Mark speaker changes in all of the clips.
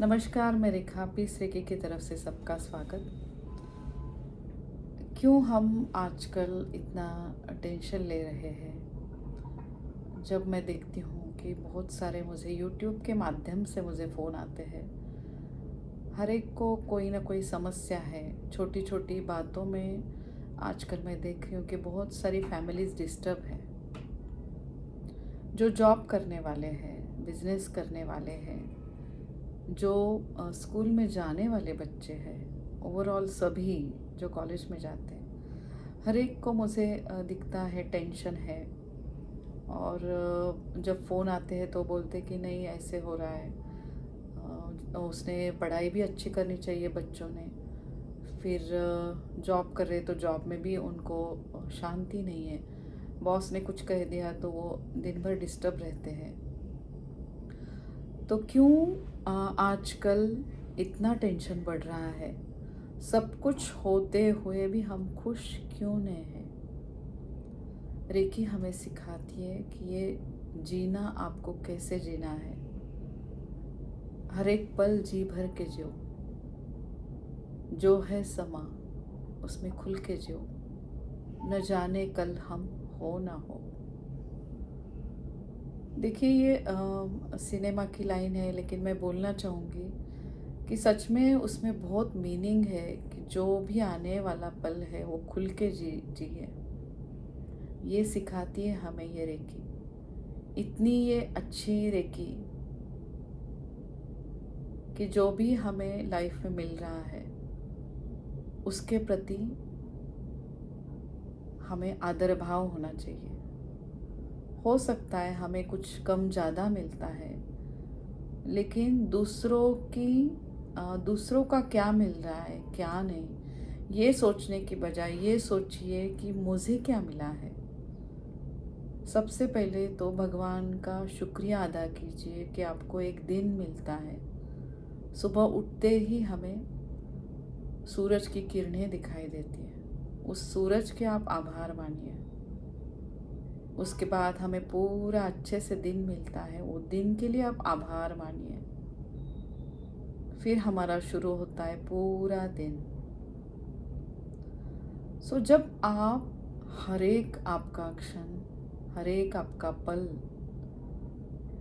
Speaker 1: नमस्कार, मैं रेखा पीस रेखी की तरफ से सबका स्वागत। क्यों हम आजकल इतना टेंशन ले रहे हैं? जब मैं देखती हूँ कि बहुत सारे मुझे यूट्यूब के माध्यम से मुझे फ़ोन आते हैं। हर एक को कोई ना कोई समस्या है। छोटी छोटी बातों में आजकल मैं देख रही हूँ कि बहुत सारी फैमिलीज़ डिस्टर्ब है। जो जॉब करने वाले हैं, बिजनेस करने वाले हैं, जो स्कूल में जाने वाले बच्चे हैं, ओवरऑल सभी जो कॉलेज में जाते हैं, हर एक को मुझे दिखता है टेंशन है। और जब फ़ोन आते हैं तो बोलते कि नहीं ऐसे हो रहा है। उसने पढ़ाई भी अच्छी करनी चाहिए बच्चों ने। फिर जॉब कर रहे तो जॉब में भी उनको शांति नहीं है। बॉस ने कुछ कह दिया तो वो दिन भर डिस्टर्ब रहते हैं। तो क्यों आजकल इतना टेंशन बढ़ रहा है? सब कुछ होते हुए भी हम खुश क्यों नहीं हैं? रेकी हमें सिखाती है कि ये जीना आपको कैसे जीना है। हर एक पल जी भर के जियो। जो है समा उसमें खुल के जियो। न जाने कल हम हो ना हो। देखिए ये सिनेमा की लाइन है, लेकिन मैं बोलना चाहूँगी कि सच में उसमें बहुत मीनिंग है कि जो भी आने वाला पल है वो खुल के जिए। ये सिखाती है हमें ये रेकी। इतनी ये अच्छी रेकी कि जो भी हमें लाइफ में मिल रहा है उसके प्रति हमें आदर भाव होना चाहिए। हो सकता है हमें कुछ कम ज़्यादा मिलता है, लेकिन दूसरों का क्या मिल रहा है क्या नहीं, ये सोचने की बजाय ये सोचिए कि मुझे क्या मिला है। सबसे पहले तो भगवान का शुक्रिया अदा कीजिए कि आपको एक दिन मिलता है। सुबह उठते ही हमें सूरज की किरणें दिखाई देती हैं। उस सूरज के आप आभार मानिए। उसके बाद हमें पूरा अच्छे से दिन मिलता है, वो दिन के लिए आप आभार मानिए। फिर हमारा शुरू होता है पूरा दिन। जब आप हर एक आपका क्षण, हर एक आपका पल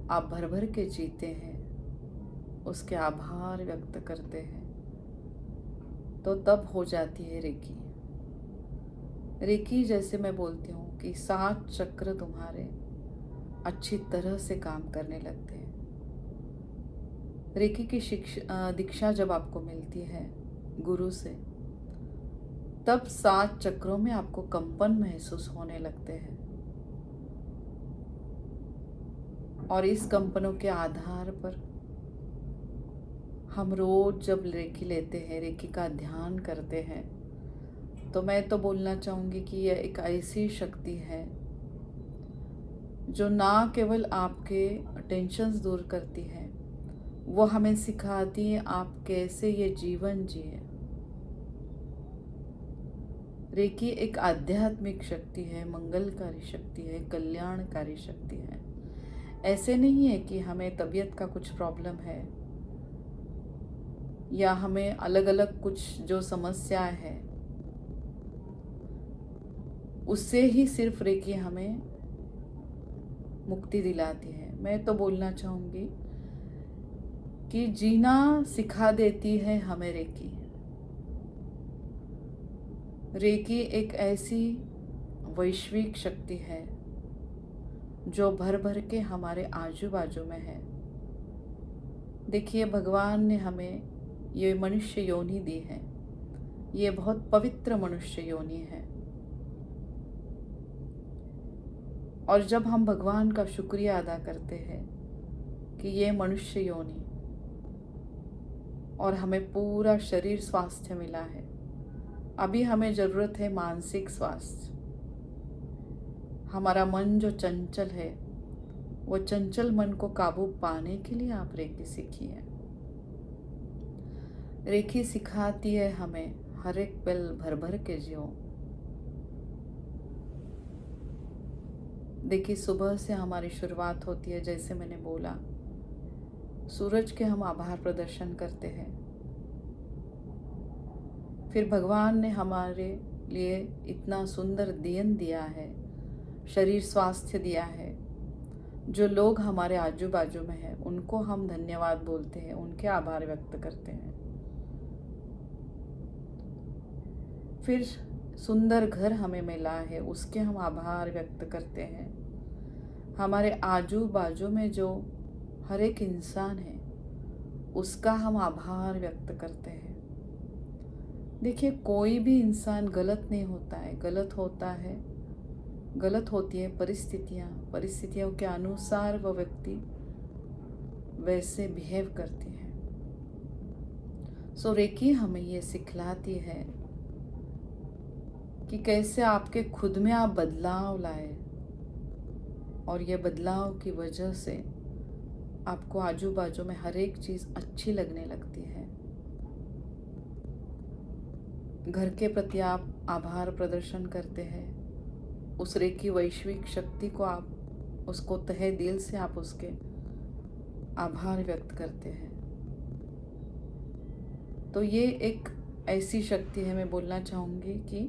Speaker 1: आप भर भर के जीते हैं, उसके आभार व्यक्त करते हैं, तो तब हो जाती है रेकी। रेकी जैसे मैं बोलती हूँ कि 7 चक्र तुम्हारे अच्छी तरह से काम करने लगते हैं। रेकी की दीक्षा जब आपको मिलती है गुरु से, तब 7 चक्रों में आपको कंपन महसूस होने लगते हैं। और इस कंपनों के आधार पर हम रोज जब रेकी लेते हैं, रेकी का ध्यान करते हैं, तो मैं तो बोलना चाहूँगी कि यह एक ऐसी शक्ति है जो ना केवल आपके टेंशन्स दूर करती है, वो हमें सिखाती है आप कैसे ये जीवन जिए। रेकी एक आध्यात्मिक शक्ति है, मंगलकारी शक्ति है, कल्याणकारी शक्ति है। ऐसे नहीं है कि हमें तबीयत का कुछ प्रॉब्लम है या हमें अलग अलग कुछ जो समस्या है, उससे ही सिर्फ रेकी हमें मुक्ति दिलाती है। मैं तो बोलना चाहूँगी कि जीना सिखा देती है हमें रेकी। रेकी एक ऐसी वैश्विक शक्ति है जो भर भर के हमारे आजू बाजू में है। देखिए, भगवान ने हमें ये मनुष्य योनि दी है। ये बहुत पवित्र मनुष्य योनि है। और जब हम भगवान का शुक्रिया अदा करते हैं कि ये मनुष्य योनि और हमें पूरा शरीर स्वास्थ्य मिला है, अभी हमें ज़रूरत है मानसिक स्वास्थ्य। हमारा मन जो चंचल है, वो चंचल मन को काबू पाने के लिए आप रेकी सीखिए। रेकी सिखाती है हमें हर एक पल भर भर के जियो। देखिए, सुबह से हमारी शुरुआत होती है, जैसे मैंने बोला सूरज के हम आभार प्रदर्शन करते हैं। फिर भगवान ने हमारे लिए इतना सुंदर दिन दिया है, शरीर स्वास्थ्य दिया है। जो लोग हमारे आजू बाजू में हैं उनको हम धन्यवाद बोलते हैं, उनके आभार व्यक्त करते हैं। फिर सुंदर घर हमें मिला है, उसके हम आभार व्यक्त करते हैं। हमारे आजू बाजू में जो हर एक इंसान है उसका हम आभार व्यक्त करते हैं। देखिए, कोई भी इंसान गलत नहीं होता है, गलत होती है परिस्थितियों के अनुसार वो व्यक्ति वैसे बिहेव करती है। सो रेकी हमें ये सिखलाती है कि कैसे आपके खुद में आप बदलाव लाए, और ये बदलाव की वजह से आपको आजू बाजू में हर एक चीज़ अच्छी लगने लगती है। घर के प्रति आप आभार प्रदर्शन करते हैं, उस रेकी वैश्विक शक्ति को आप उसको तहे दिल से आप उसके आभार व्यक्त करते हैं। तो ये एक ऐसी शक्ति है, मैं बोलना चाहूँगी कि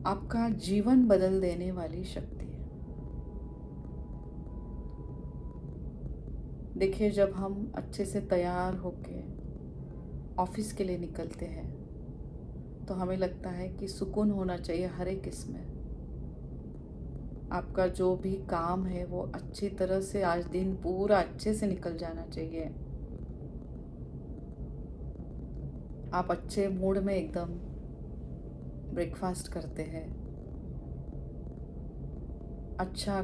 Speaker 1: आपका जीवन बदल देने वाली शक्ति है। देखिए, जब हम अच्छे से तैयार होके ऑफिस के लिए निकलते हैं तो हमें लगता है कि सुकून होना चाहिए हर एक इसमें। आपका जो भी काम है वो अच्छी तरह से आज दिन पूरा अच्छे से निकल जाना चाहिए। आप अच्छे मूड में एकदम ब्रेकफास्ट करते हैं, अच्छा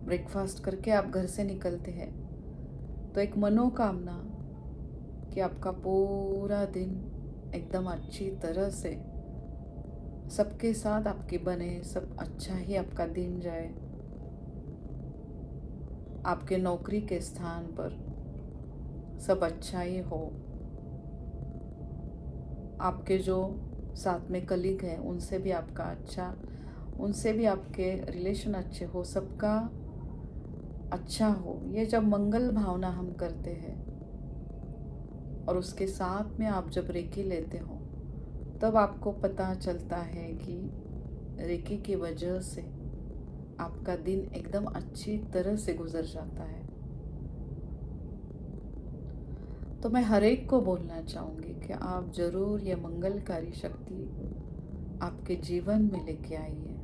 Speaker 1: ब्रेकफास्ट करके आप घर से निकलते हैं तो एक मनोकामना कि आपका पूरा दिन एकदम अच्छी तरह से सबके साथ आपके बने, सब अच्छा ही आपका दिन जाए। आपके नौकरी के स्थान पर सब अच्छा ही हो, आपके जो साथ में कलीग हैं उनसे भी आपके रिलेशन अच्छे हो, सबका अच्छा हो। ये जब मंगल भावना हम करते हैं और उसके साथ में आप जब रेकी लेते हो तब आपको पता चलता है कि रेकी की वजह से आपका दिन एकदम अच्छी तरह से गुजर जाता है। तो मैं हर एक को बोलना चाहूँगी कि आप ज़रूर ये मंगलकारी शक्ति आपके जीवन में लेके आइए।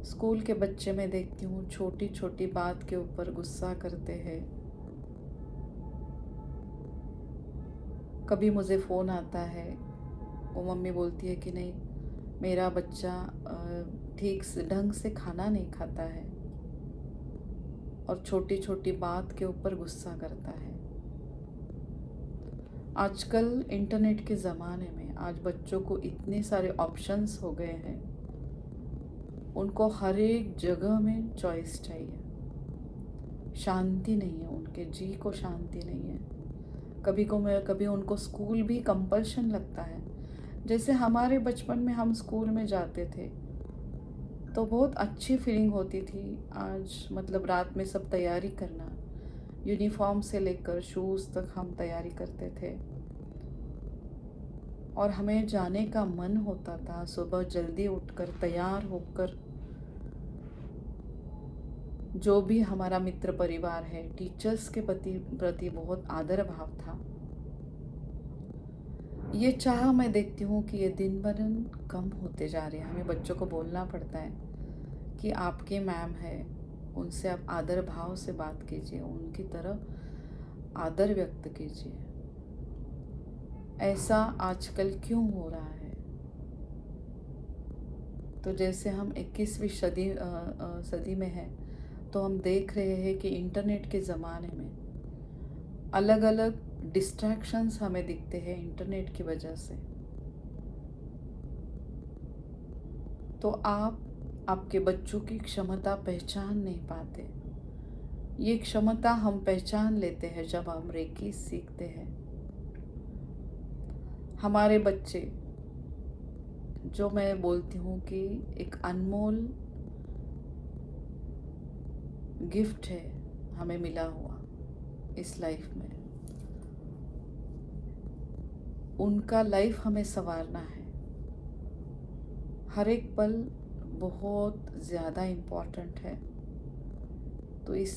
Speaker 1: स्कूल के बच्चे मैं देखती हूँ छोटी छोटी बात के ऊपर गुस्सा करते हैं। कभी मुझे फ़ोन आता है, वो मम्मी बोलती है कि नहीं, मेरा बच्चा ठीक से ढंग से खाना नहीं खाता है, और छोटी छोटी बात के ऊपर गुस्सा करता है। आजकल इंटरनेट के ज़माने में आज बच्चों को इतने सारे ऑप्शंस हो गए हैं, उनको हर एक जगह में चॉइस चाहिए। शांति नहीं है, उनके जी को शांति नहीं है। कभी उनको स्कूल भी कंपल्शन लगता है। जैसे हमारे बचपन में हम स्कूल में जाते थे तो बहुत अच्छी फीलिंग होती थी। आज मतलब रात में सब तैयारी करना, यूनिफॉर्म से लेकर शूज़ तक हम तैयारी करते थे और हमें जाने का मन होता था। सुबह जल्दी उठकर तैयार होकर जो भी हमारा मित्र परिवार है, टीचर्स के प्रति बहुत आदर भाव था। ये चाह मैं देखती हूँ कि ये दिन ब दिन कम होते जा रहे हैं। हमें बच्चों को बोलना पड़ता है कि आपके मैम है, उनसे आप आदर भाव से बात कीजिए, उनकी तरह आदर व्यक्त कीजिए। ऐसा आजकल क्यों हो रहा है? तो जैसे हम 21वीं सदी में हैं तो हम देख रहे हैं कि इंटरनेट के ज़माने में अलग अलग डिस्ट्रैक्शंस हमें दिखते हैं इंटरनेट की वजह से। तो आप आपके बच्चों की क्षमता पहचान नहीं पाते। ये क्षमता हम पहचान लेते हैं जब हम रेकी सीखते हैं। हमारे बच्चे, जो मैं बोलती हूँ कि एक अनमोल गिफ्ट है हमें मिला हुआ इस लाइफ में, उनका लाइफ हमें संवारना है। हर एक पल बहुत ज़्यादा इम्पोर्टेंट है, तो इस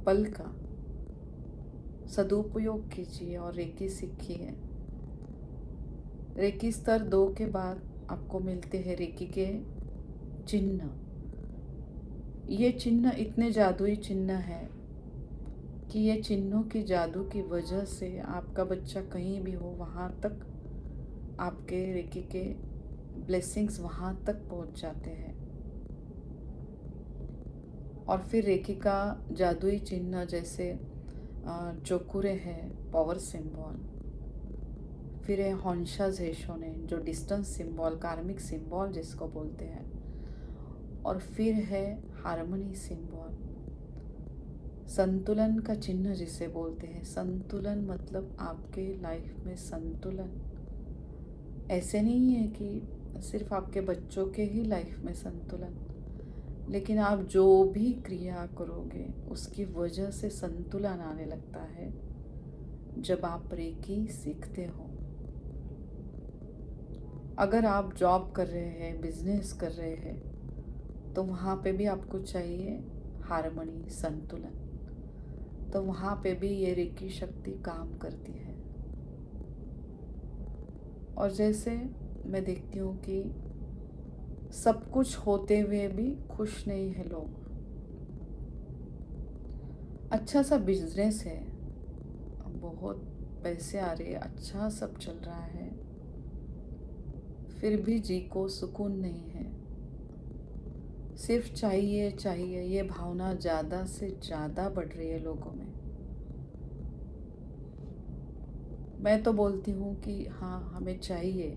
Speaker 1: पल का सदुपयोग कीजिए और रेकी सीखिए। रेकी स्तर 2 के बाद आपको मिलते हैं रेकी के चिन्ह। ये चिन्ह इतने जादुई चिन्ह है कि ये चिन्हों की जादू की वजह से आपका बच्चा कहीं भी हो वहाँ तक आपके रेकी के ब्लेसिंग्स वहाँ तक पहुँच जाते हैं। और फिर रेकी का जादुई चिन्ह जैसे चोकुरे है पावर सिंबल, फिर है होंशा जेशोने जो डिस्टेंस सिंबल कार्मिक सिंबल जिसको बोलते हैं, और फिर है हार्मनी सिंबल संतुलन का चिन्ह जिसे बोलते हैं। संतुलन मतलब आपके लाइफ में संतुलन। ऐसे नहीं है कि सिर्फ आपके बच्चों के ही लाइफ में संतुलन, लेकिन आप जो भी क्रिया करोगे उसकी वजह से संतुलन आने लगता है जब आप रेकी सीखते हो। अगर आप जॉब कर रहे हैं, बिजनेस कर रहे हैं, तो वहाँ पे भी आपको चाहिए हार्मनी, संतुलन। तो वहाँ पे भी ये रेकी शक्ति काम करती है। और जैसे मैं देखती हूँ कि सब कुछ होते हुए भी खुश नहीं है लोग। अच्छा सा बिजनेस है, बहुत पैसे आ रहे हैं, अच्छा सब चल रहा है, फिर भी जी को सुकून नहीं है। सिर्फ चाहिए चाहिए ये भावना ज़्यादा से ज़्यादा बढ़ रही है लोगों में। मैं तो बोलती हूँ कि हाँ, हमें चाहिए,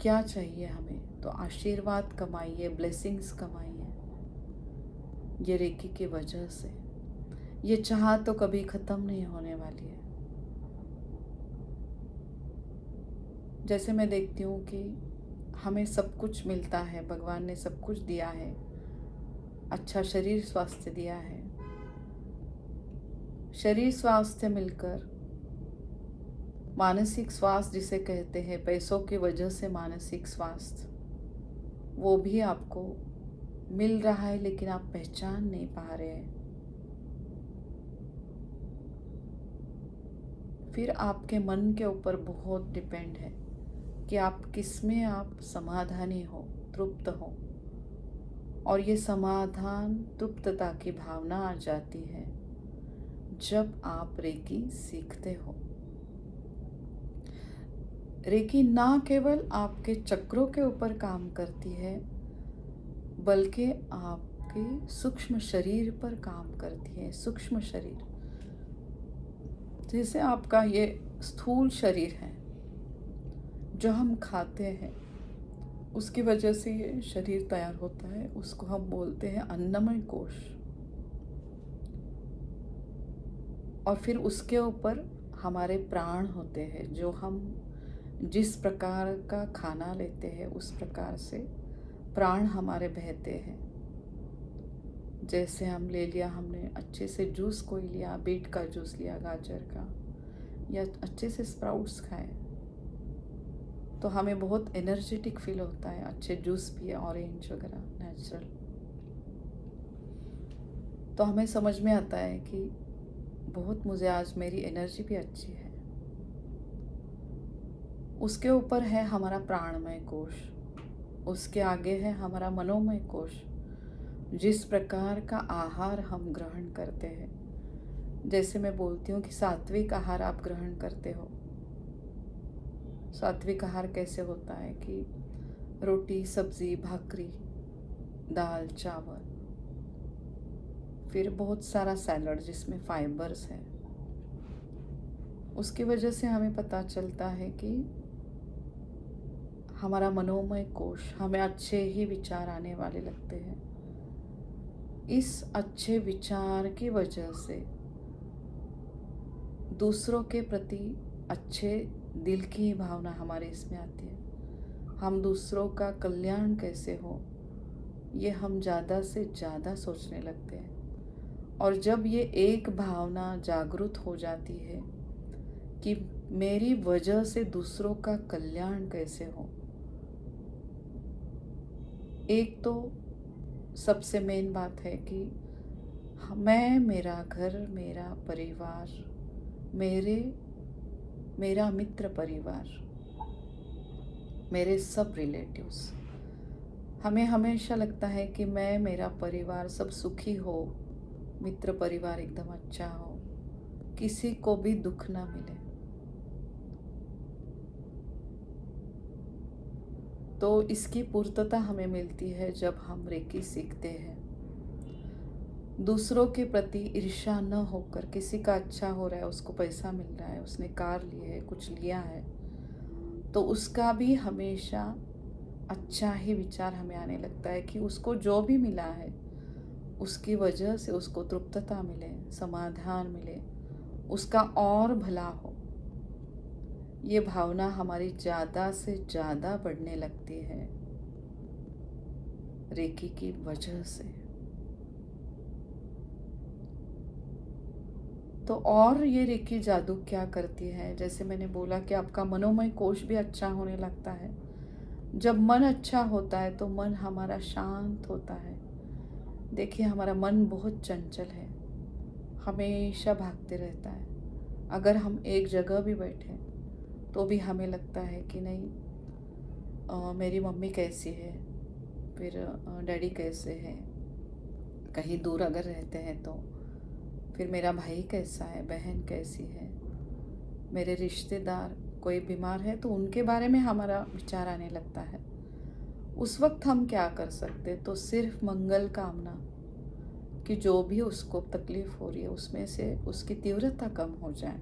Speaker 1: क्या चाहिए हमें? तो आशीर्वाद कमाइए, ब्लेसिंग्स कमाइए ये रेकी की वजह से। ये चाह तो कभी ख़त्म नहीं होने वाली है। जैसे मैं देखती हूँ कि हमें सब कुछ मिलता है, भगवान ने सब कुछ दिया है, अच्छा शरीर स्वास्थ्य दिया है। शरीर स्वास्थ्य मिलकर मानसिक स्वास्थ्य जिसे कहते हैं, पैसों की वजह से मानसिक स्वास्थ्य, वो भी आपको मिल रहा है, लेकिन आप पहचान नहीं पा रहे हैं। फिर आपके मन के ऊपर बहुत डिपेंड है कि आप किस में आप समाधानी हो, तृप्त हो। और ये समाधान, तृप्तता की भावना आ जाती है जब आप रेकी सीखते हो। रेकी ना केवल आपके चक्रों के ऊपर काम करती है, बल्कि आपके सूक्ष्म शरीर पर काम करती है। सूक्ष्म शरीर जैसे आपका ये स्थूल शरीर है, जो हम खाते हैं उसकी वजह से ये शरीर तैयार होता है, उसको हम बोलते हैं अन्नमय कोश। और फिर उसके ऊपर हमारे प्राण होते हैं, जो हम जिस प्रकार का खाना लेते हैं उस प्रकार से प्राण हमारे बहते हैं। जैसे हम ले लिया, हमने अच्छे से जूस कोई लिया, बीट का जूस लिया, गाजर का, या अच्छे से स्प्राउट्स खाए, तो हमें बहुत एनर्जेटिक फील होता है। अच्छे जूस पिए, ऑरेंज वगैरह नेचुरल, तो हमें समझ में आता है कि बहुत मुझे आज मेरी एनर्जी भी अच्छी है। उसके ऊपर है हमारा प्राणमय कोश, उसके आगे है हमारा मनोमय कोश। जिस प्रकार का आहार हम ग्रहण करते हैं, जैसे मैं बोलती हूँ कि सात्विक आहार आप ग्रहण करते हो। सात्विक आहार कैसे होता है कि रोटी, सब्जी, भाकरी, दाल, चावल, फिर बहुत सारा सैलड जिसमें फाइबर्स है। उसकी वजह से हमें पता चलता है कि हमारा मनोमय कोश, हमें अच्छे ही विचार आने वाले लगते हैं। इस अच्छे विचार की वजह से दूसरों के प्रति अच्छे दिल की भावना हमारे इसमें आती है। हम दूसरों का कल्याण कैसे हो, ये हम ज़्यादा से ज़्यादा सोचने लगते हैं। और जब ये एक भावना जागृत हो जाती है कि मेरी वजह से दूसरों का कल्याण कैसे हो, एक तो सबसे मेन बात है कि मैं, मेरा घर, मेरा परिवार, मेरा मित्र परिवार, मेरे सब रिलेटिव्स, हमें हमेशा लगता है कि मैं, मेरा परिवार सब सुखी हो, मित्र परिवार एकदम अच्छा हो, किसी को भी दुख ना मिले। तो इसकी पूर्तता हमें मिलती है जब हम रेकी सीखते हैं। दूसरों के प्रति ईर्ष्या न होकर, किसी का अच्छा हो रहा है, उसको पैसा मिल रहा है, उसने कार ली है, कुछ लिया है, तो उसका भी हमेशा अच्छा ही विचार हमें आने लगता है कि उसको जो भी मिला है उसकी वजह से उसको तृप्तता मिले, समाधान मिले, उसका और भला हो। ये भावना हमारी ज़्यादा से ज़्यादा बढ़ने लगती है रेकी की वजह से। तो और ये रेकी जादू क्या करती है, जैसे मैंने बोला कि आपका मनोमय कोश भी अच्छा होने लगता है। जब मन अच्छा होता है तो मन हमारा शांत होता है। देखिए, हमारा मन बहुत चंचल है, हमेशा भागते रहता है। अगर हम एक जगह भी बैठे तो भी हमें लगता है कि नहीं, मेरी मम्मी कैसी है, फिर डैडी कैसे हैं, कहीं दूर अगर रहते हैं तो फिर मेरा भाई कैसा है, बहन कैसी है, मेरे रिश्तेदार कोई बीमार है तो उनके बारे में हमारा विचार आने लगता है। उस वक्त हम क्या कर सकते, तो सिर्फ मंगल कामना कि जो भी उसको तकलीफ़ हो रही है उसमें से उसकी तीव्रता कम हो जाए।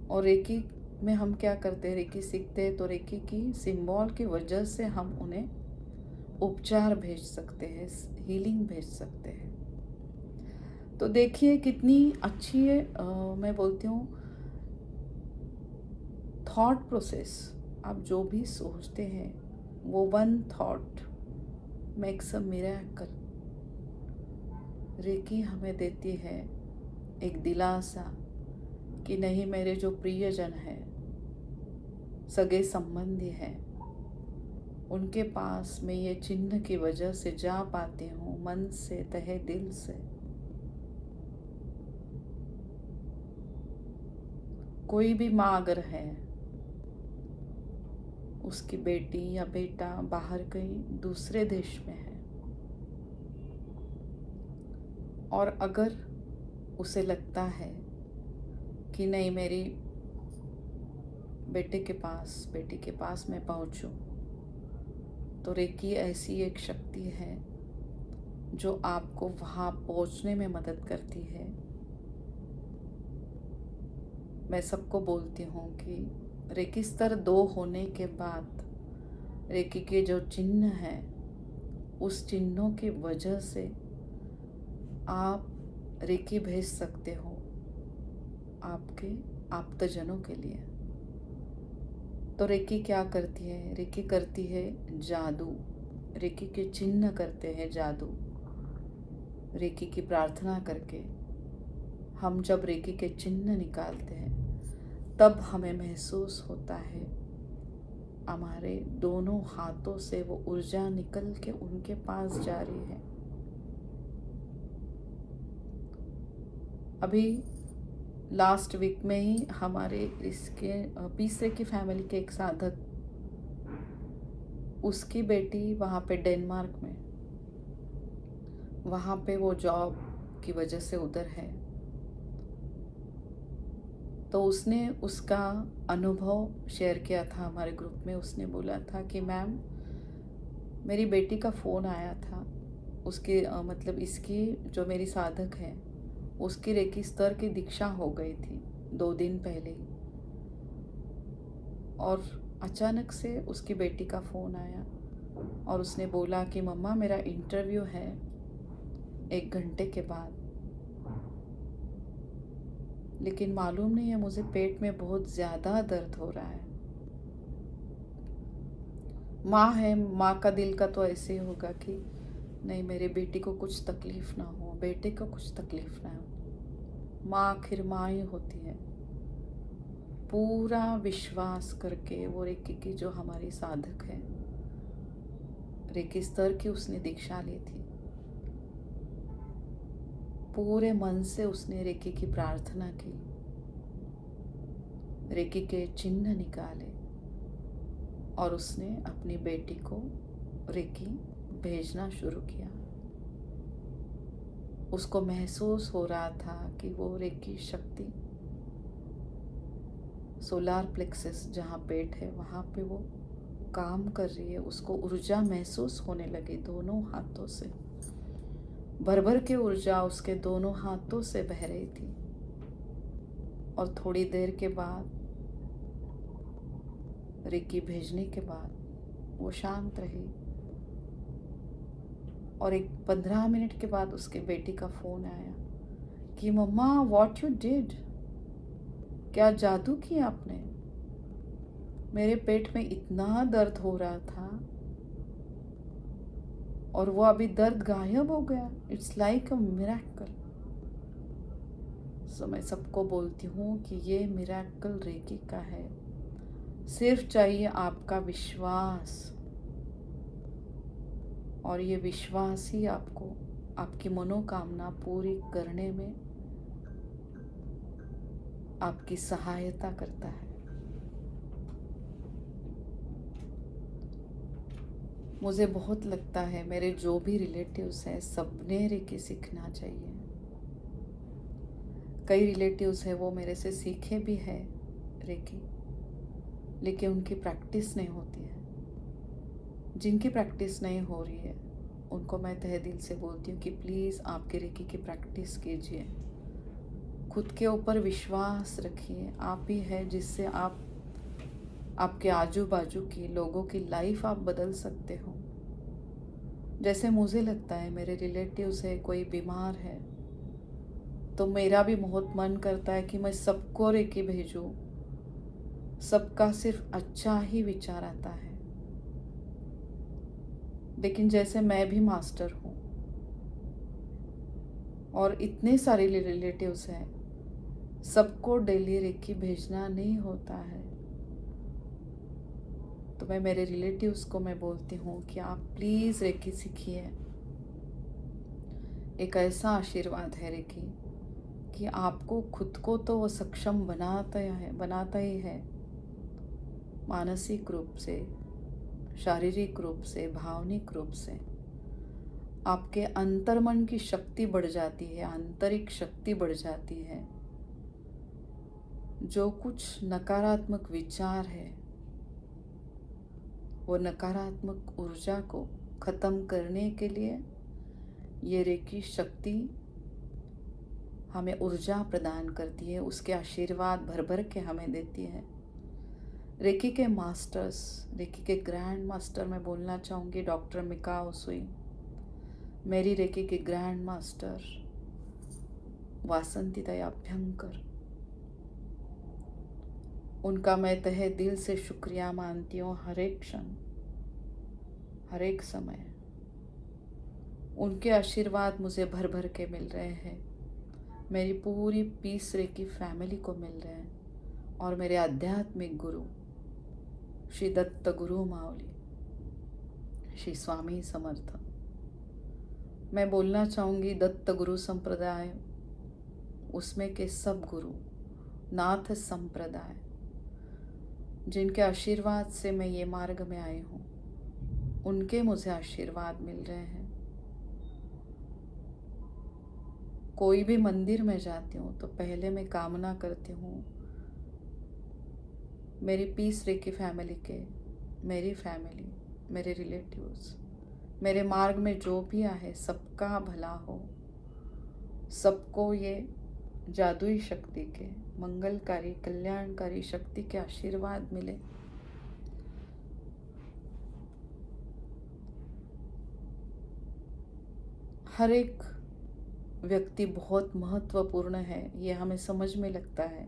Speaker 1: और रेकी में हम क्या करते हैं, रेकी सीखते हैं तो रेकी की सिंबल की वजह से हम उन्हें उपचार भेज सकते हैं, हीलिंग भेज सकते हैं। तो देखिए कितनी अच्छी है, मैं बोलती हूँ थॉट प्रोसेस। आप जो भी सोचते हैं वो one thought makes a miracle. Reiki हमें देती है एक दिलासा कि नहीं, मेरे जो प्रियजन है, सगे संबंधी हैं, उनके पास मैं ये चिन्ह की वजह से जा पाती हूँ, मन से, तहे दिल से। कोई भी माँ अगर है, उसकी बेटी या बेटा बाहर कहीं दूसरे देश में है, और अगर उसे लगता है कि नहीं, मेरी बेटे के पास, बेटी के पास मैं पहुंचूं, तो रेकी ऐसी एक शक्ति है जो आपको वहाँ पहुंचने में मदद करती है। मैं सबको बोलती हूँ कि रेकी स्तर 2 होने के बाद रेकी के जो चिन्ह हैं, उस चिन्हों की वजह से आप रेकी भेज सकते हो आपके आप्तजनों के लिए। तो रेकी क्या करती है, रेकी करती है जादू। रेकी के चिन्ह करते हैं जादू। रेकी की प्रार्थना करके हम जब रेकी के चिन्ह निकालते हैं तब हमें महसूस होता है हमारे दोनों हाथों से वो ऊर्जा निकल के उनके पास जा रही है। अभी लास्ट वीक में ही हमारे इसके पीसे की फैमिली के एक साधक, उसकी बेटी वहाँ पे डेनमार्क में, वहाँ पे वो जॉब की वजह से उधर है, तो उसने उसका अनुभव शेयर किया था हमारे ग्रुप में। उसने बोला था कि मैम, मेरी बेटी का फ़ोन आया था, उसकी मतलब इसकी जो मेरी साधक है उसकी रेकी स्तर की दीक्षा हो गई थी 2 दिन पहले ही, और अचानक से उसकी बेटी का फ़ोन आया और उसने बोला कि मम्मा, मेरा इंटरव्यू है 1 घंटे के बाद, लेकिन मालूम नहीं है, मुझे पेट में बहुत ज़्यादा दर्द हो रहा है। माँ है, माँ का दिल का तो ऐसे ही होगा कि नहीं, मेरी बेटी को कुछ तकलीफ ना हो, बेटे को कुछ तकलीफ ना हो। माँ आखिर माँ ही होती है। पूरा विश्वास करके वो रेकी की जो हमारी साधक है, रेकी स्तर की उसने दीक्षा ली थी। पूरे मन से उसने रेकी की प्रार्थना की, रेकी के चिन्ह निकाले और उसने अपनी बेटी को रेकी भेजना शुरू किया। उसको महसूस हो रहा था कि वो रेकी शक्ति सोलार प्लेक्सस जहाँ पेट है वहाँ पे वो काम कर रही है। उसको ऊर्जा महसूस होने लगी दोनों हाथों से, भर भर के ऊर्जा उसके दोनों हाथों से बह रही थी। और थोड़ी देर के बाद, रेकी भेजने के बाद वो शांत रही। और एक 15 मिनट के बाद उसके बेटी का फोन आया कि मम्मा व्हाट यू डिड, क्या जादू किया आपने। मेरे पेट में इतना दर्द हो रहा था और वो अभी दर्द गायब हो गया। It's like a miracle. So मैं सबको बोलती हूँ कि ये मिरेकल रेकी का है। सिर्फ चाहिए आपका विश्वास, और ये विश्वास ही आपको आपकी मनोकामना पूरी करने में आपकी सहायता करता है। मुझे बहुत लगता है मेरे जो भी रिलेटिव्स हैं सबने रेकी सीखना चाहिए। कई रिलेटिव्स हैं वो मेरे से सीखे भी है रेकी, लेकिन उनकी प्रैक्टिस नहीं होती है। जिनकी प्रैक्टिस नहीं हो रही है उनको मैं तहे दिल से बोलती हूँ कि प्लीज़ आपके रेकी की प्रैक्टिस कीजिए। खुद के ऊपर विश्वास रखिए। आप ही है जिससे आप आपके आजू बाजू की लोगों की लाइफ आप बदल सकते हो। जैसे मुझे लगता है मेरे रिलेटिव्स है, कोई बीमार है, तो मेरा भी बहुत मन करता है कि मैं सबको रेकी भेजूं। सबका सिर्फ अच्छा ही विचार आता है। लेकिन जैसे मैं भी मास्टर हूँ और इतने सारे रिलेटिव्स हैं, सबको डेली रेकी भेजना नहीं होता है। तो मैं मेरे रिलेटिव्स को मैं बोलती हूँ कि आप प्लीज़ रेकी सीखिए। एक ऐसा आशीर्वाद है रेकी कि आपको खुद को तो वो सक्षम बनाता ही है, मानसिक रूप से, शारीरिक रूप से, भावनिक रूप से। आपके अंतर्मन की शक्ति बढ़ जाती है, आंतरिक शक्ति बढ़ जाती है। जो कुछ नकारात्मक विचार है वो नकारात्मक ऊर्जा को खत्म करने के लिए ये रेकी शक्ति हमें ऊर्जा प्रदान करती है, उसके आशीर्वाद भर भर के हमें देती है। रेकी के मास्टर्स, रेकी के ग्रैंड मास्टर मैं बोलना चाहूँगी डॉक्टर मिकाओ सुई, मेरी रेकी के ग्रैंड मास्टर वासंती दया अभ्यंकर। उनका मैं तहे दिल से शुक्रिया मानती हूँ। हर एक क्षण, हर एक समय उनके आशीर्वाद मुझे भर भर के मिल रहे हैं। मेरी पूरी पीस रेकी फैमिली को मिल रहे हैं। और मेरे आध्यात्मिक गुरु श्री दत्त गुरु माउली, श्री स्वामी समर्थ, मैं बोलना चाहूँगी दत्त गुरु संप्रदाय, उसमें के सब गुरु, नाथ संप्रदाय, जिनके आशीर्वाद से मैं ये मार्ग में आई हूँ, उनके मुझे आशीर्वाद मिल रहे हैं। कोई भी मंदिर में जाती हूँ तो पहले मैं कामना करती हूँ मेरी पीस रेकी फैमिली के, मेरी फैमिली, मेरे रिलेटिव्स, मेरे मार्ग में जो भी आए सबका भला हो, सबको ये जादुई शक्ति के, मंगलकारी, कल्याणकारी शक्ति के आशीर्वाद मिले। हर एक व्यक्ति बहुत महत्वपूर्ण है, ये हमें समझ में लगता है।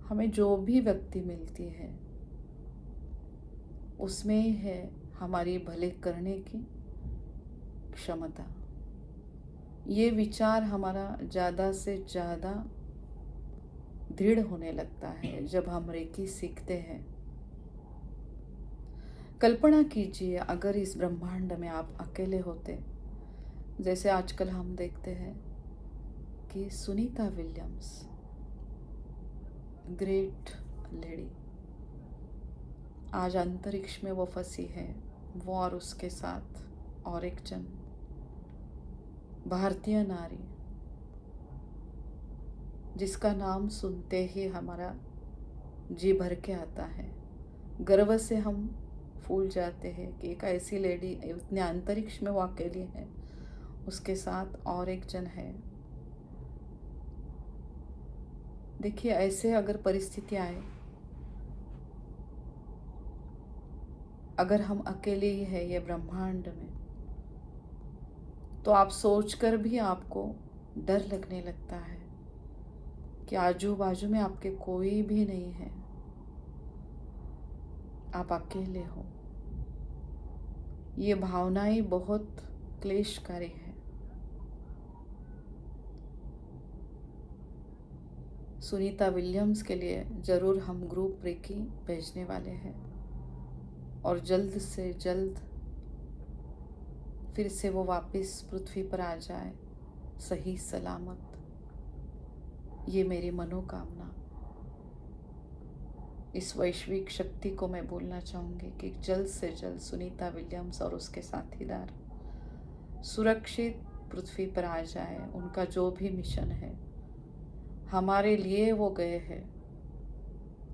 Speaker 1: हमें जो भी व्यक्ति मिलती है उसमें है हमारी भले करने की क्षमता। ये विचार हमारा ज़्यादा से ज़्यादा दृढ़ होने लगता है जब हम रेकी सीखते हैं। कल्पना कीजिए अगर इस ब्रह्मांड में आप अकेले होते, जैसे आजकल हम देखते हैं कि सुनीता विलियम्स, ग्रेट लेडी, आज अंतरिक्ष में वो फंसी है, वो और उसके साथ और एक जन भारतीय नारी, जिसका नाम सुनते ही हमारा जी भर के आता है। गर्व से हम फूल जाते हैं कि एक ऐसी लेडी इतने अंतरिक्ष में वो अकेली है, उसके साथ और एक जन है। देखिए, ऐसे अगर परिस्थिति आए, अगर हम अकेले ही है ये ब्रह्मांड में, तो आप सोचकर भी आपको डर लगने लगता है कि आजू बाजू में आपके कोई भी नहीं है, आप अकेले हो। ये भावनाएं बहुत क्लेशकारी है। सुनीता विलियम्स के लिए जरूर हम ग्रुप रेकी भेजने वाले हैं और जल्द से जल्द फिर से वो वापस पृथ्वी पर आ जाए सही सलामत। ये मेरी मनोकामना। इस वैश्विक शक्ति को मैं बोलना चाहूँगी कि जल्द से जल्द सुनीता विलियम्स और उसके साथीदार सुरक्षित पृथ्वी पर आ जाए। उनका जो भी मिशन है, हमारे लिए वो गए हैं,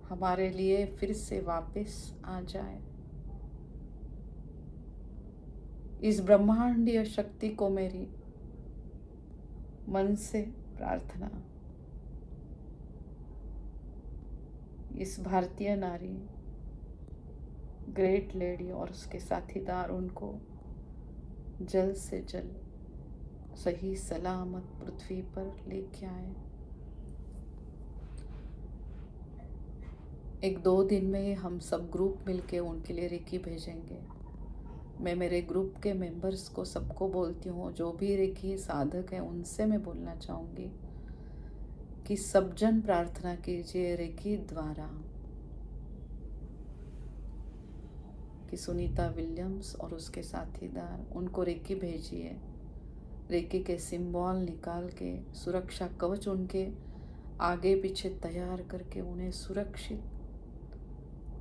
Speaker 1: हमारे लिए फिर से वापस आ जाए। इस ब्रह्मांडीय शक्ति को मेरी मन से प्रार्थना। इस भारतीय नारी, ग्रेट लेडी और उसके साथीदार, उनको जल्द से जल्द सही सलामत पृथ्वी पर लेके आए। 1-2 दिन में ही हम सब ग्रुप मिलके उनके लिए रेकी भेजेंगे। मैं मेरे ग्रुप के मेंबर्स को सबको बोलती हूँ, जो भी रेकी साधक हैं उनसे मैं बोलना चाहूँगी कि सब जन प्रार्थना कीजिए रेकी द्वारा कि सुनीता विलियम्स और उसके साथीदार, उनको रेकी भेजिए। रेकी के सिंबल निकाल के सुरक्षा कवच उनके आगे पीछे तैयार करके उन्हें सुरक्षित,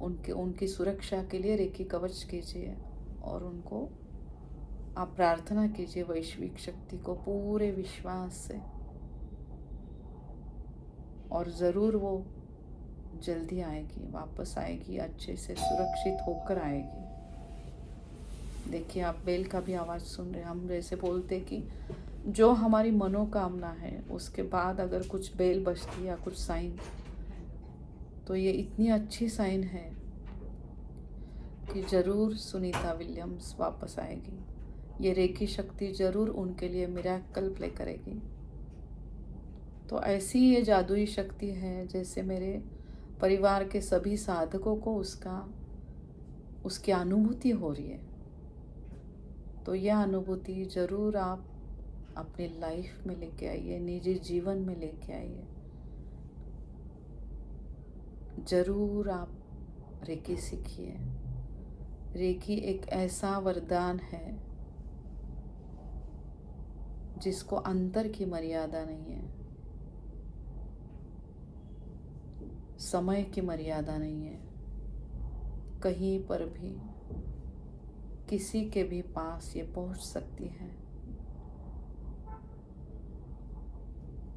Speaker 1: उनकी सुरक्षा के लिए रेकी कवच कीजिए और उनको आप प्रार्थना कीजिए वैश्विक शक्ति को पूरे विश्वास से, और ज़रूर वो जल्दी आएगी, वापस आएगी, अच्छे से सुरक्षित होकर आएगी। देखिए, आप बेल का भी आवाज़ सुन रहे हैं। हम जैसे बोलते कि जो हमारी मनोकामना है उसके बाद अगर कुछ बेल बजती या कुछ साइन, तो ये इतनी अच्छी साइन है कि ज़रूर सुनीता विलियम्स वापस आएगी। ये रेकी शक्ति ज़रूर उनके लिए मिरेकल प्ले करेगी। तो ऐसी ये जादुई शक्ति है, जैसे मेरे परिवार के सभी साधकों को उसकी अनुभूति हो रही है। तो यह अनुभूति ज़रूर आप अपनी लाइफ में लेके आइए, निजी जीवन में लेके आइए। ज़रूर आप रेकी सीखिए। रेकी एक ऐसा वरदान है जिसको अंतर की मर्यादा नहीं है, समय की मर्यादा नहीं है। कहीं पर भी किसी के भी पास ये पहुंच सकती है।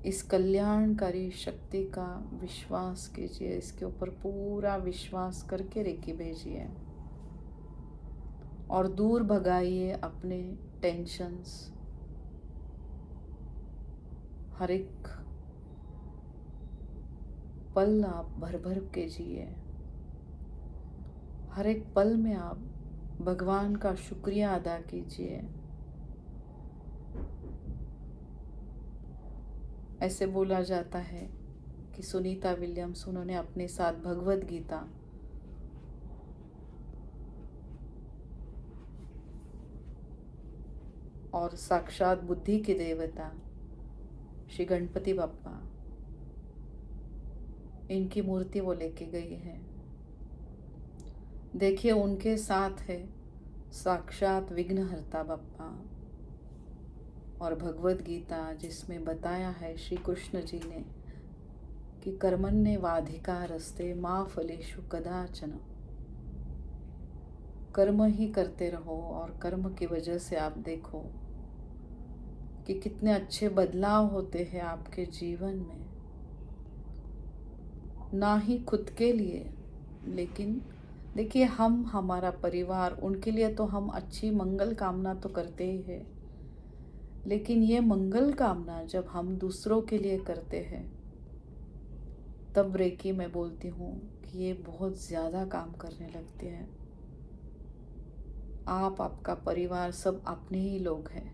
Speaker 1: इस कल्याणकारी शक्ति का विश्वास कीजिए, इसके ऊपर पूरा विश्वास करके रेकी भेजिए और दूर भगाइए अपने टेंशन्स। हर एक पल आप भर भर के जिए। हर एक पल में आप भगवान का शुक्रिया अदा कीजिए। ऐसे बोला जाता है कि सुनीता विलियम्स, उन्होंने अपने साथ भगवद गीता और साक्षात बुद्धि के देवता श्री गणपति बप्पा, इनकी मूर्ति वो लेके गई है। देखिए उनके साथ है साक्षात विघ्नहर्ता बप्पा और भगवत गीता, जिसमें बताया है श्री कृष्ण जी ने कि कर्मण्येवाधिकारस्ते मा फलेषु कदाचन, कर्म ही करते रहो और कर्म की वजह से आप देखो कि कितने अच्छे बदलाव होते हैं आपके जीवन में, ना ही खुद के लिए लेकिन देखिए हम, हमारा परिवार, उनके लिए तो हम अच्छी मंगल कामना तो करते ही है, लेकिन ये मंगल कामना जब हम दूसरों के लिए करते हैं तब रेकी मैं बोलती हूँ कि ये बहुत ज़्यादा काम करने लगते हैं। आप, आपका परिवार सब अपने ही लोग हैं,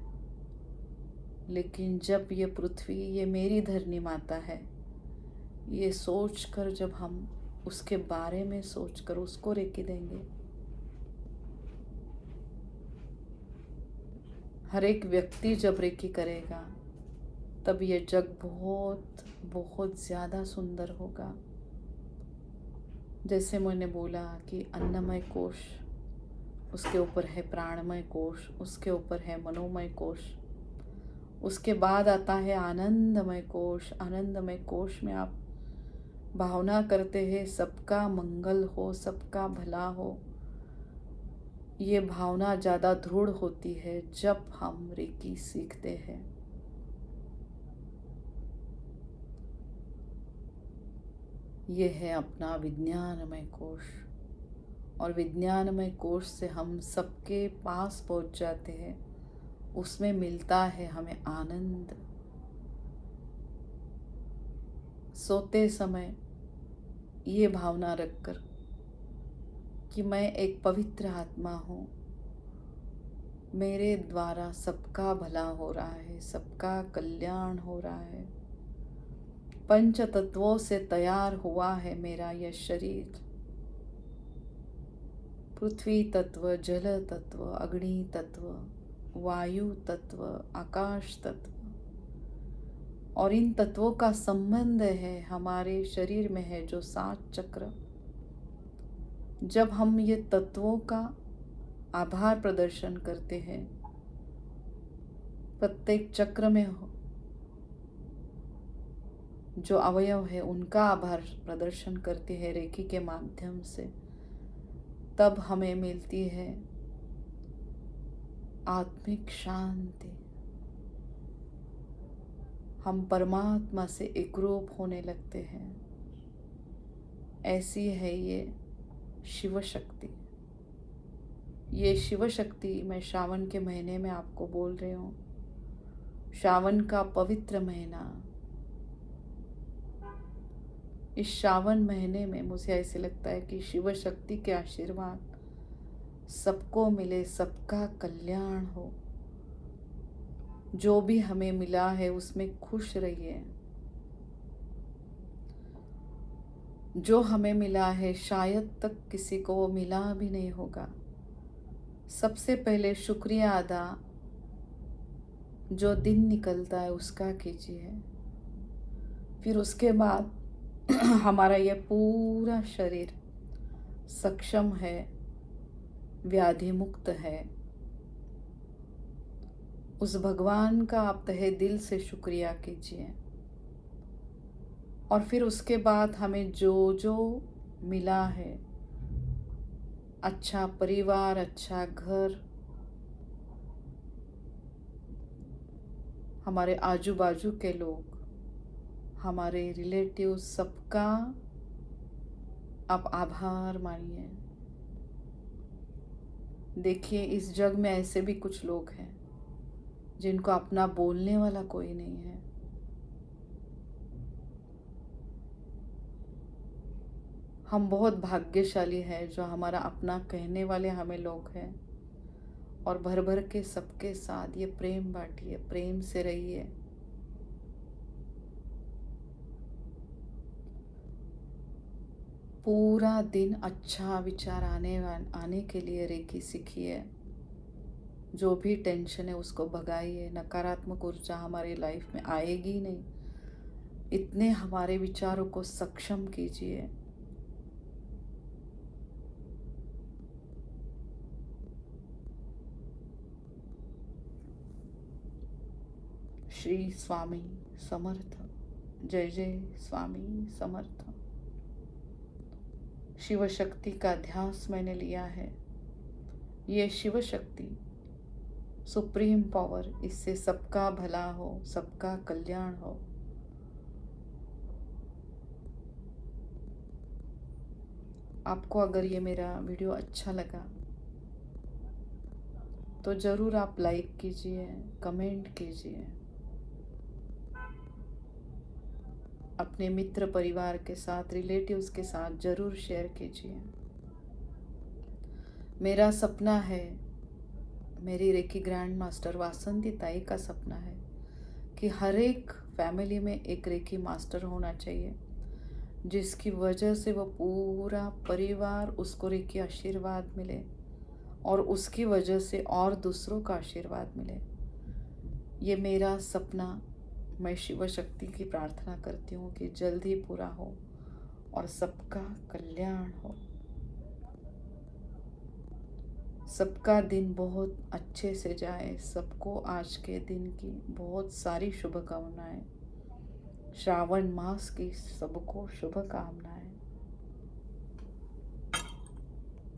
Speaker 1: लेकिन जब ये पृथ्वी, ये मेरी धरनी माता है, ये सोचकर जब हम उसके बारे में सोचकर उसको रेकी देंगे, हर एक व्यक्ति जब रेकी करेगा तब ये जग बहुत बहुत ज़्यादा सुंदर होगा। जैसे मैंने बोला कि अन्नमय कोश, उसके ऊपर है प्राणमय कोश, उसके ऊपर है मनोमय कोश, उसके बाद आता है आनंदमय कोश। आनंदमय कोश में आप भावना करते हैं सबका मंगल हो, सबका भला हो। ये भावना ज़्यादा दृढ़ होती है जब हम रेकी सीखते हैं। ये है अपना विज्ञानमय कोश, और विज्ञानमय कोश से हम सबके पास पहुंच जाते हैं। उसमें मिलता है हमें आनंद। सोते समय ये भावना रखकर कि मैं एक पवित्र आत्मा हूँ, मेरे द्वारा सबका भला हो रहा है, सबका कल्याण हो रहा है। पंच तत्वों से तैयार हुआ है मेरा यह शरीर। पृथ्वी तत्व, जल तत्व, अग्नि तत्व, वायु तत्व, आकाश तत्व, और इन तत्वों का संबंध है हमारे शरीर में है जो 7 चक्र। जब हम ये तत्वों का आभार प्रदर्शन करते हैं, प्रत्येक चक्र में जो अवयव है उनका आभार प्रदर्शन करते हैं रेकी के माध्यम से, तब हमें मिलती है आत्मिक शांति। हम परमात्मा से एकरूप होने लगते हैं। ऐसी है ये शिव शक्ति। ये शिव शक्ति मैं श्रावण के महीने में आपको बोल रही हूँ। श्रावण का पवित्र महीना, इस श्रावण महीने में मुझे ऐसे लगता है कि शिव शक्ति के आशीर्वाद सबको मिले, सबका कल्याण हो। जो भी हमें मिला है उसमें खुश रहिए। जो हमें मिला है शायद तक किसी को वो मिला भी नहीं होगा। सबसे पहले शुक्रिया अदा जो दिन निकलता है उसका कीजिए। फिर उसके बाद हमारा ये पूरा शरीर सक्षम है, व्याधि मुक्त है। उस भगवान का आप तहे दिल से शुक्रिया कीजिए। और फिर उसके बाद हमें जो जो मिला है, अच्छा परिवार, अच्छा घर, हमारे आजू बाजू के लोग, हमारे रिलेटिव, सबका आप आभार मानिए। देखिए इस जग में ऐसे भी कुछ लोग हैं जिनको अपना बोलने वाला कोई नहीं है। हम बहुत भाग्यशाली हैं जो हमारा अपना कहने वाले हमें लोग हैं। और भर भर के सबके साथ ये प्रेम बांटिए, प्रेम से रहिए। पूरा दिन अच्छा विचार आने के लिए रेकी सीखिए। जो भी टेंशन है उसको भगाइए। नकारात्मक ऊर्जा हमारी लाइफ में आएगी नहीं। इतने हमारे विचारों को सक्षम कीजिए। श्री स्वामी समर्थ। जय जय स्वामी समर्थ। शिव शक्ति का ध्यास मैंने लिया है। ये शिव शक्ति सुप्रीम पावर, इससे सबका भला हो, सबका कल्याण हो। आपको अगर ये मेरा वीडियो अच्छा लगा तो ज़रूर आप लाइक कीजिए, कमेंट कीजिए, अपने मित्र परिवार के साथ, रिलेटिव्स के साथ ज़रूर शेयर कीजिए। मेरा सपना है, मेरी रेकी ग्रैंड मास्टर वासंती ताई का सपना है कि हर एक फैमिली में एक रेकी मास्टर होना चाहिए, जिसकी वजह से वो पूरा परिवार उसको रेकी आशीर्वाद मिले और उसकी वजह से और दूसरों का आशीर्वाद मिले। ये मेरा सपना, मैं शिव शक्ति की प्रार्थना करती हूँ कि जल्द ही पूरा हो और सबका कल्याण हो। सबका दिन बहुत अच्छे से जाए। सबको आज के दिन की बहुत सारी शुभकामनाएं। श्रावण मास की सबको शुभकामनाएं।